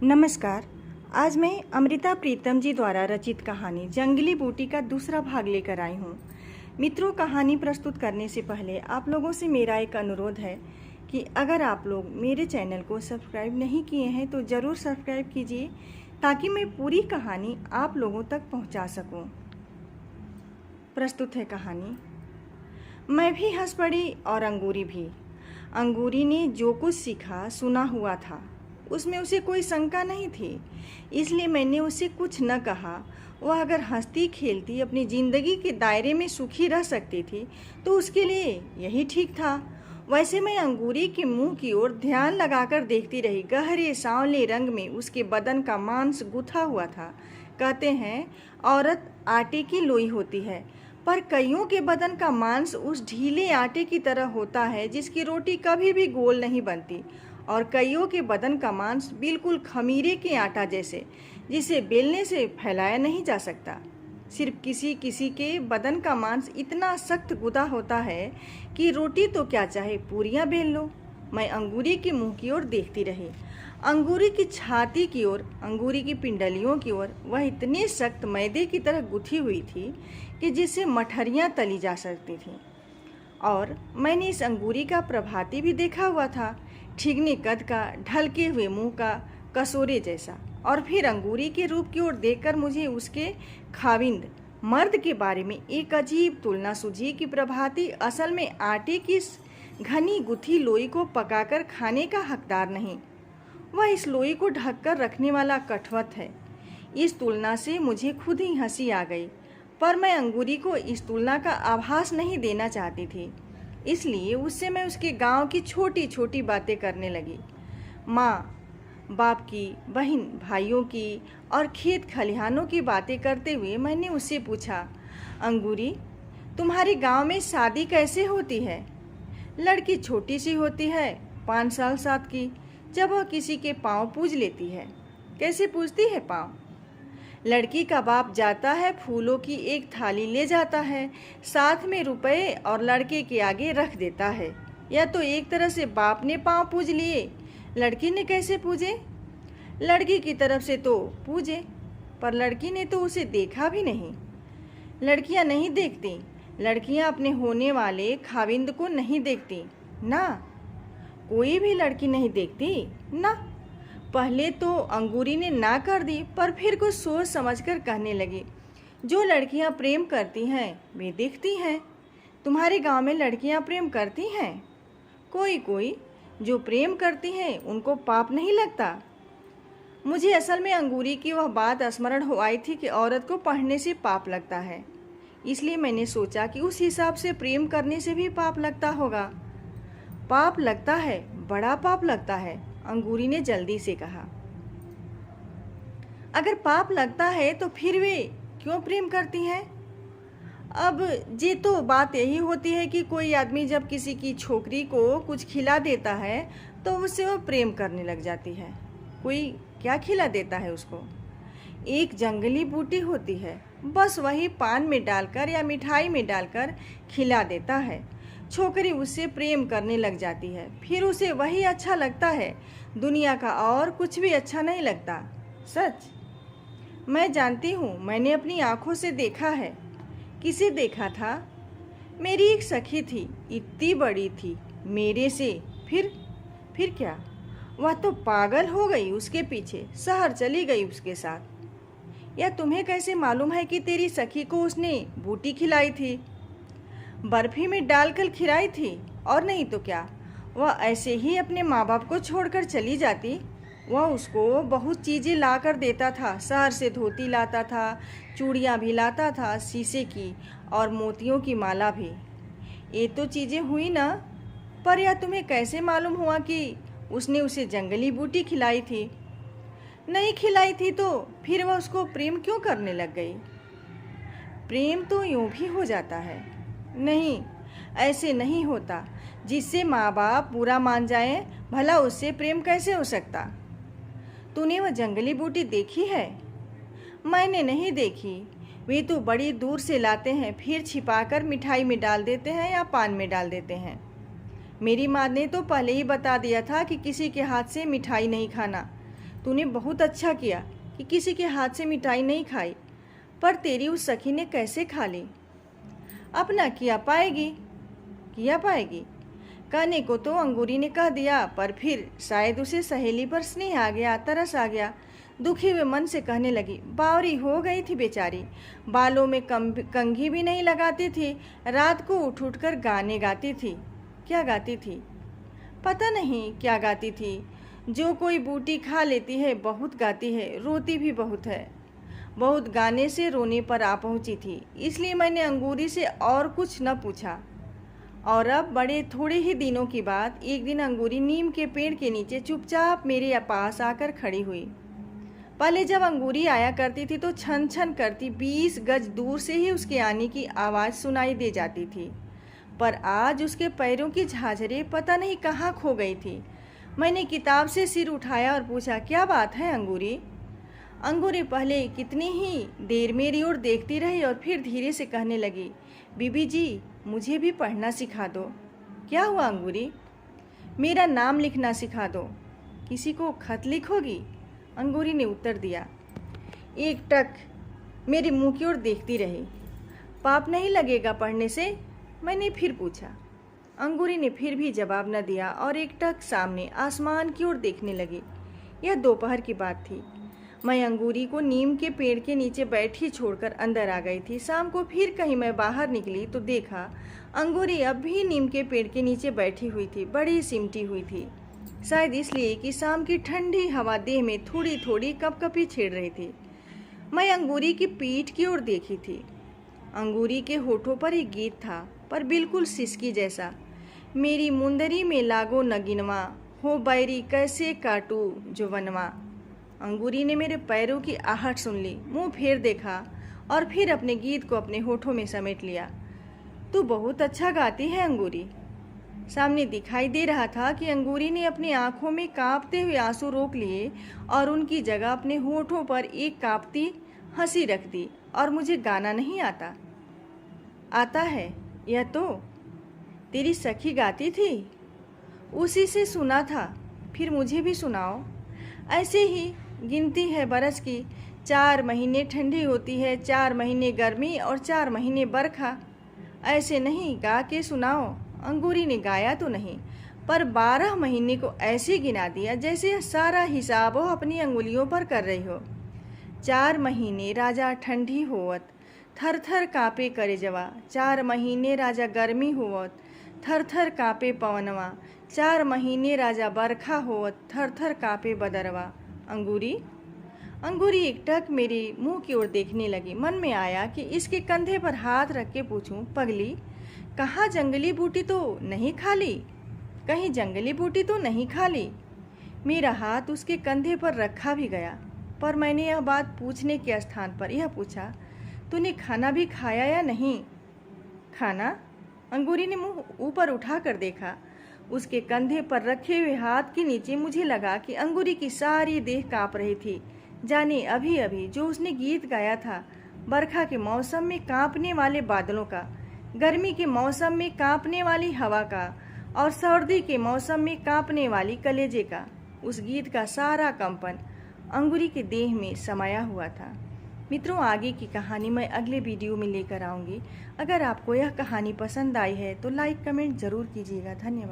नमस्कार। आज मैं अमृता प्रीतम जी द्वारा रचित कहानी जंगली बूटी का दूसरा भाग लेकर आई हूँ। मित्रों, कहानी प्रस्तुत करने से पहले आप लोगों से मेरा एक अनुरोध है कि अगर आप लोग मेरे चैनल को सब्सक्राइब नहीं किए हैं तो ज़रूर सब्सक्राइब कीजिए ताकि मैं पूरी कहानी आप लोगों तक पहुँचा सकूँ। प्रस्तुत है कहानी। मैं भी हंस पड़ी और अंगूरी भी। अंगूरी ने जो कुछ सीखा सुना हुआ था, उसमें उसे कोई शंका नहीं थी, इसलिए मैंने उसे कुछ न कहा। वह अगर हंसती खेलती अपनी ज़िंदगी के दायरे में सुखी रह सकती थी तो उसके लिए यही ठीक था। वैसे मैं अंगूरी के मुंह की ओर ध्यान लगाकर देखती रही। गहरे सांवले रंग में उसके बदन का मांस गुथा हुआ था। कहते हैं औरत आटे की लोई होती है, पर कईयों के बदन का मांस उस ढीले आटे की तरह होता है जिसकी रोटी कभी भी गोल नहीं बनती, और कईयों के बदन का मांस बिल्कुल खमीरे के आटा जैसे, जिसे बेलने से फैलाया नहीं जा सकता। सिर्फ किसी किसी के बदन का मांस इतना सख्त गुदा होता है कि रोटी तो क्या चाहे पूरियां बेल लो। मैं अंगूरी के मुंह की ओर देखती रही, अंगूरी की छाती की ओर, अंगूरी की पिंडलियों की ओर। वह इतनी सख्त मैदे की तरह गुथी हुई थी कि जिससे मठरियाँ तली जा सकती थीं। और मैंने इस अंगूरी का प्रभाती भी देखा हुआ था, ठिगने कद का, ढलके हुए मुंह का, कसोरे जैसा। और फिर अंगूरी के रूप की ओर देखकर मुझे उसके खाविंद मर्द के बारे में एक अजीब तुलना सूझी कि प्रभाती असल में आटे की घनी गुथी लोई को पकाकर खाने का हकदार नहीं, वह इस लोई को ढककर रखने वाला कठवत है। इस तुलना से मुझे खुद ही हंसी आ गई, पर मैं अंगूरी को इस तुलना का आभास नहीं देना चाहती थी, इसलिए उससे मैं उसके गांव की छोटी छोटी बातें करने लगी। माँ बाप की, बहन भाइयों की और खेत खलिहानों की बातें करते हुए मैंने उससे पूछा, अंगूरी, तुम्हारे गांव में शादी कैसे होती है? लड़की छोटी सी होती है, 5 साल 7 की, जब वह किसी के पाँव पूज लेती है। कैसे पूजती है पाँव? लड़की का बाप जाता है, फूलों की एक थाली ले जाता है, साथ में रुपए और लड़के के आगे रख देता है। या तो एक तरह से बाप ने पाँव पूज लिए, लड़की ने कैसे पूजे? लड़की की तरफ से तो पूजे, पर लड़की ने तो उसे देखा भी नहीं। लड़कियां नहीं देखती, लड़कियां अपने होने वाले खाविंद को नहीं देखती ना, कोई भी लड़की नहीं देखती ना। पहले तो अंगूरी ने ना कर दी, पर फिर कुछ सोच समझकर कहने लगी, जो लड़कियां प्रेम करती हैं वे देखती हैं। तुम्हारे गांव में लड़कियां प्रेम करती हैं? कोई कोई जो प्रेम करती हैं उनको पाप नहीं लगता। मुझे असल में अंगूरी की वह बात स्मरण हो आई थी कि औरत को पढ़ने से पाप लगता है, इसलिए मैंने सोचा कि उस हिसाब से प्रेम करने से भी पाप लगता होगा। पाप लगता है, बड़ा पाप लगता है, अंगूरी ने जल्दी से कहा। अगर पाप लगता है तो फिर वे क्यों प्रेम करती हैं? अब ये तो बात यही होती है कि कोई आदमी जब किसी की छोकरी को कुछ खिला देता है तो उससे वह प्रेम करने लग जाती है। कोई क्या खिला देता है उसको? एक जंगली बूटी होती है, बस वही पान में डालकर या मिठाई में डालकर खिला देता है। छोकरी उससे प्रेम करने लग जाती है, फिर उसे वही अच्छा लगता है, दुनिया का और कुछ भी अच्छा नहीं लगता। सच, मैं जानती हूँ, मैंने अपनी आंखों से देखा है। किसे देखा था? मेरी एक सखी थी, इतनी बड़ी थी मेरे से। फिर क्या? वह तो पागल हो गई उसके पीछे, शहर चली गई उसके साथ। या तुम्हें कैसे मालूम है कि तेरी सखी को उसने बूटी खिलाई थी? बर्फी में डालकर खिलाई थी, और नहीं तो क्या, वह ऐसे ही अपने माँ बाप को छोड़कर चली जाती। वह उसको बहुत चीज़ें ला कर देता था, शहर से धोती लाता था, चूड़ियाँ भी लाता था, शीशे की और मोतियों की माला भी। ये तो चीज़ें हुई ना, पर यह तुम्हें कैसे मालूम हुआ कि उसने उसे जंगली बूटी खिलाई थी? नहीं खिलाई थी तो फिर वह उसको प्रेम क्यों करने लग गई? प्रेम तो यूं भी हो जाता है। नहीं, ऐसे नहीं होता। जिससे माँ बाप बुरा मान जाए, भला उससे प्रेम कैसे हो सकता? तूने वह जंगली बूटी देखी है? मैंने नहीं देखी। वे तो बड़ी दूर से लाते हैं, फिर छिपाकर मिठाई में डाल देते हैं या पान में डाल देते हैं। मेरी माँ ने तो पहले ही बता दिया था कि किसी के हाथ से मिठाई नहीं खाना। तूने बहुत अच्छा किया कि किसी के हाथ से मिठाई नहीं खाई, पर तेरी उस सखी ने कैसे खा ली? अपना किया पाएगी। कहने को तो अंगूरी ने कह दिया, पर फिर शायद उसे सहेली पर स्नेह आ गया, तरस आ गया। दुखी हुए मन से कहने लगी, बावरी हो गई थी बेचारी, बालों में कंघी भी नहीं लगाती थी, रात को उठ उठ कर गाने गाती थी। क्या गाती थी? पता नहीं क्या गाती थी। जो कोई बूटी खा लेती है बहुत गाती है, रोती भी बहुत है। बहुत गाने से रोने पर आ पहुंची थी, इसलिए मैंने अंगूरी से और कुछ न पूछा। और अब बड़े थोड़े ही दिनों की बात, एक दिन अंगूरी नीम के पेड़ के नीचे चुपचाप मेरे पास आकर खड़ी हुई। पहले जब अंगूरी आया करती थी तो छन छन करती 20 गज दूर से ही उसके आने की आवाज़ सुनाई दे जाती थी, पर आज उसके पैरों की झांझरें पता नहीं कहाँ खो गई थी। मैंने किताब से सिर उठाया और पूछा, क्या बात है अंगूरी? अंगूरी पहले कितनी ही देर मेरी ओर देखती रही और फिर धीरे से कहने लगी, बीबी जी, मुझे भी पढ़ना सिखा दो। क्या हुआ अंगूरी? मेरा नाम लिखना सिखा दो। किसी को खत लिखोगी? अंगूरी ने उत्तर दिया। एक टक मेरे मुंह की ओर देखती रही। पाप नहीं लगेगा पढ़ने से? मैंने फिर पूछा। अंगूरी ने फिर भी जवाब न दिया और एक टक सामने आसमान की ओर देखने लगी। यह दोपहर की बात थी। मैं अंगूरी को नीम के पेड़ के नीचे बैठी छोड़कर अंदर आ गई थी। शाम को फिर कहीं मैं बाहर निकली तो देखा अंगूरी अब भी नीम के पेड़ के नीचे बैठी हुई थी, बड़ी सिमटी हुई थी। शायद इसलिए कि शाम की ठंडी हवा देह में थोड़ी थोड़ी कपकपी छेड़ रही थी। मैं अंगूरी की पीठ की ओर देखी थी। अंगूरी के होठों पर एक गीत था, पर बिल्कुल सिसकी जैसा। मेरी मुंदरी में लागो नगिनवा, हो बैरी कैसे काटू जो वनवा। अंगूरी ने मेरे पैरों की आहट सुन ली, मुंह फेर देखा और फिर अपने गीत को अपने होठों में समेट लिया। तू बहुत अच्छा गाती है अंगूरी। सामने दिखाई दे रहा था कि अंगूरी ने अपनी आंखों में कांपते हुए आंसू रोक लिए और उनकी जगह अपने होठों पर एक कांपती हंसी रख दी। और मुझे गाना नहीं आता। आता है यह तो तेरी सखी गाती थी, उसी से सुना था, फिर मुझे भी सुनाओ। ऐसे ही गिनती है बरस की, 4 महीने ठंडी होती है, 4 महीने गर्मी और 4 महीने बरखा। ऐसे नहीं, गा के सुनाओ। अंगूरी ने गाया तो नहीं, पर 12 महीने को ऐसे गिना दिया जैसे सारा हिसाब वो अपनी अंगुलियों पर कर रही हो। 4 महीने राजा ठंडी होवत, थर थर काँपे करेजवा। 4 महीने राजा गर्मी होवत, थर थर काँपे पवनवा। 4 महीने राजा बरखा होवत, थर थर काँपे बदरवा। अंगूरी एकटक मेरे मुंह की ओर देखने लगी। मन में आया कि इसके कंधे पर हाथ रख के पूछूं, पगली, कहाँ जंगली बूटी तो नहीं खा ली? कहीं जंगली बूटी तो नहीं खा ली? मेरा हाथ उसके कंधे पर रखा भी गया, पर मैंने यह बात पूछने के स्थान पर यह पूछा, तूने खाना भी खाया या नहीं? खाना? अंगूरी ने मुंह ऊपर उठा कर देखा। उसके कंधे पर रखे हुए हाथ के नीचे मुझे लगा कि अंगूरी की सारी देह काँप रही थी, जाने अभी अभी जो उसने गीत गाया था, बरखा के मौसम में काँपने वाले बादलों का, गर्मी के मौसम में काँपने वाली हवा का और सर्दी के मौसम में काँपने वाली कलेजे का, उस गीत का सारा कंपन अंगूरी के देह में समाया हुआ था। मित्रों, आगे की कहानी मैं अगले वीडियो में लेकर आऊँगी। अगर आपको यह कहानी पसंद आई है तो लाइक कमेंट ज़रूर कीजिएगा। धन्यवाद।